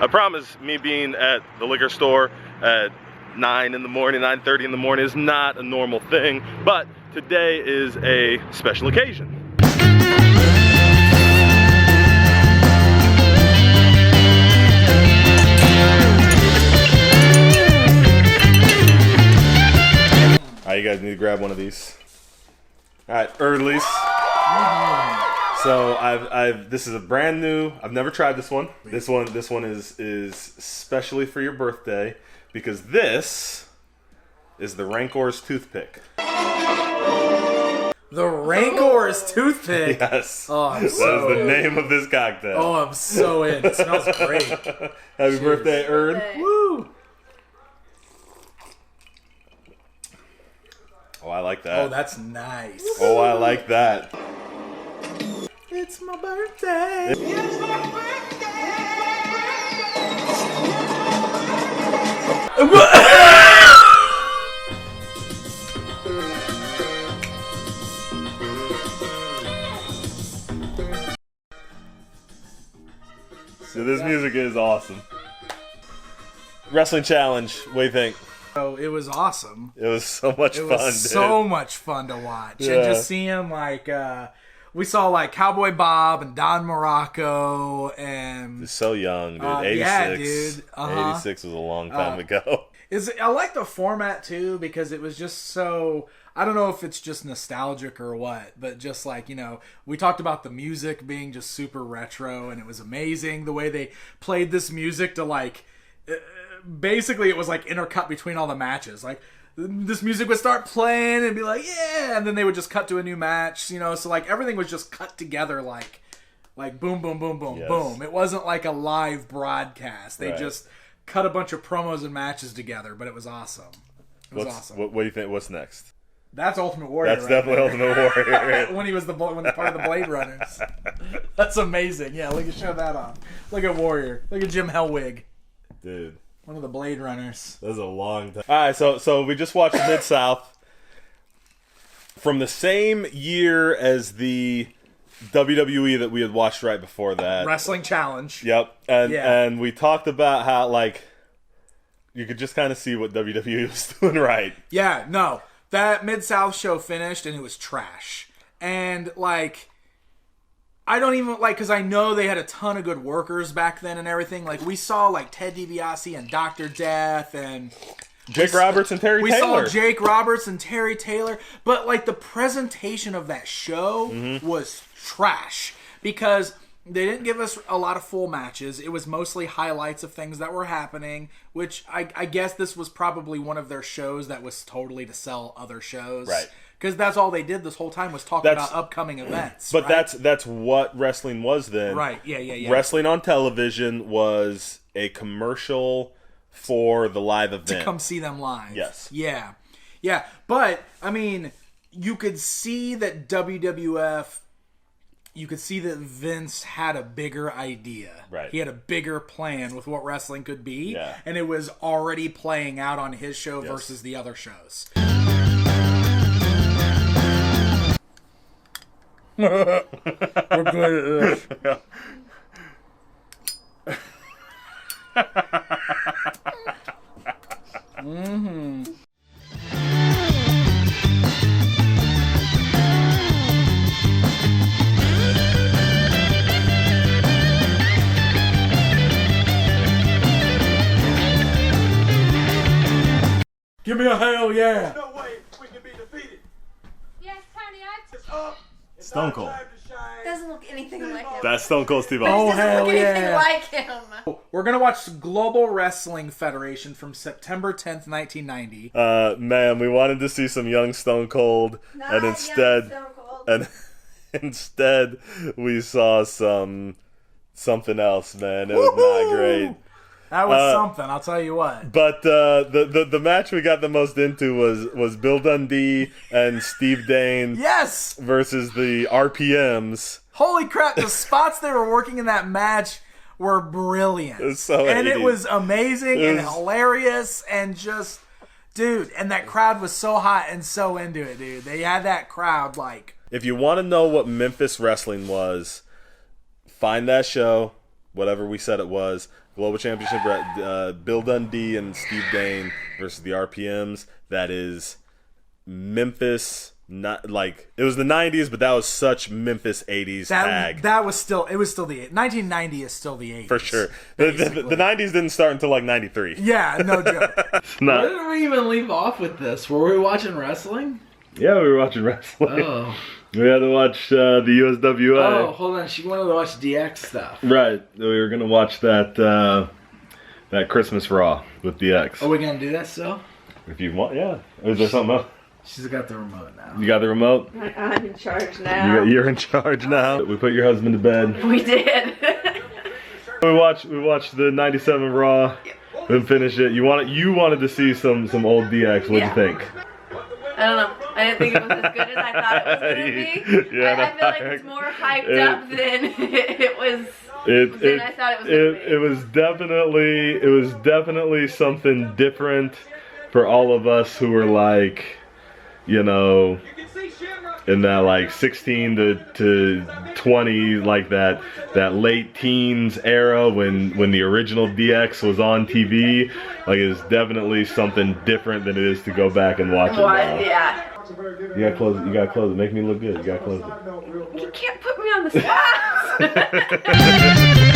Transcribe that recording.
I promise, me being at the liquor store at 9 in the morning, 9:30 in the morning is not a normal thing, but today is a special occasion. Alright, you guys need to grab one of these. Alright, Early's. So this is a brand new. I've never tried this one. This one is specially for your birthday because this is the Rancor's toothpick. The Rancor's toothpick. Yes. Oh, that is the name of this cocktail. Oh, I'm so in. It smells great. Happy birthday, Erd. Woo. Oh, I like that. Oh, that's nice. Oh, I like that. It's my birthday. It's my So this music is awesome. Wrestling Challenge, what do you think? Oh, it was awesome. It was so much fun, dude. It was so much fun to watch. Yeah. And just seeing, like, we saw, like, Cowboy Bob and Don Morocco and... He's so young, dude. 86. Yeah, dude. 86 was a long time ago. I like the format, too, because it was just so... I don't know if it's just nostalgic or what, but just like, you know, we talked about the music being just super retro, and it was amazing the way they played this music to, like... Basically, it was like intercut between all the matches. Like, this music would start playing and be like, yeah, and then they would just cut to a new match, you know. So like everything was just cut together, like boom, boom, boom, boom, boom. It wasn't like a live broadcast. They just cut a bunch of promos and matches together, but it was awesome. It was awesome. What do you think? What's next? That's Ultimate Warrior. That's definitely Ultimate Warrior. when he was part of the Blade Runners. That's amazing. Yeah, look at show that off. Look at Warrior. Look at Jim Hellwig. Dude. One of the Blade Runners. That was a long time. Alright, so we just watched Mid-South. From the same year as the WWE that we had watched right before that. Wrestling Challenge. Yep. And we talked about how, like, you could just kind of see what WWE was doing right. Yeah, no. That Mid-South show finished and it was trash. And, like... I don't even, like, because I know they had a ton of good workers back then and everything. Like, we saw, like, Ted DiBiase and Dr. Death and... Jake Roberts and Terry Taylor. We saw Jake Roberts and Terry Taylor. But, like, the presentation of that show was trash. Because they didn't give us a lot of full matches. It was mostly highlights of things that were happening. Which, I guess this was probably one of their shows that was totally to sell other shows. Right. Because that's all they did this whole time was talk about upcoming events. But right? that's what wrestling was then. Right, yeah. Wrestling on television was a commercial for the live event. To come see them live. Yes. Yeah. Yeah, but, I mean, you could see that WWF, you could see that Vince had a bigger idea. Right. He had a bigger plan with what wrestling could be. Yeah. And it was already playing out on his show versus the other shows. We're good at this. Give me a hell yeah. No way we can be defeated. Yes, Tony, It's up. It's Stone Cold. time to shine. doesn't look anything like him. That's Stone Cold Steve Oh, Austin. hell Doesn't look anything yeah. like him. We're going to watch Global Wrestling Federation from September 10th, 1990. Man, we wanted to see some young Stone Cold, and instead, instead we saw something else. Man, it was not great. That was something, I'll tell you what. But the match we got the most into was Bill Dundee and Steve Dane Yes! versus the RPMs. Holy crap, the spots they were working in that match were brilliant. It was so and 80s. it was amazing and hilarious and just... Dude, and that crowd was so hot and so into it, dude. They had that crowd, like... If you want to know what Memphis wrestling was, find that show, whatever we said it was Global Championship, Bill Dundee and Steve Dane versus the RPMs. That is Memphis. Not like it was the 90s, but that was such Memphis 80s tag. That was still, it was still the 1990 is still the 80s For sure. The 90s didn't start until like 93. Yeah, no joke. Where did we even leave off with this? Were we watching wrestling? Yeah, we were watching wrestling. Oh. We had to watch the USWA. Oh, hold on. She wanted to watch DX stuff. Right. We were gonna watch that Christmas Raw with DX. Are we going to do that still? If you want, yeah. Is there something else? She's got the remote now. You got the remote? I'm in charge now. You're in charge now. We put your husband to bed. We did. We watched the '97 Raw. Then finish it. You wanted to see some old DX. What'd you think? I don't know. I didn't think it was as good as I thought it was going to be. Yeah, I feel like it's more hyped up than it was. Than I thought it was going to be. It was definitely something different for all of us who were like, you know, in that like 16 to 20, like that late teens era when the original DX was on TV. Like, it's definitely something different than it is to go back and watch it now. Yeah. You gotta close it. You gotta close it. Make me look good. You gotta close it. You can't put me on the spot.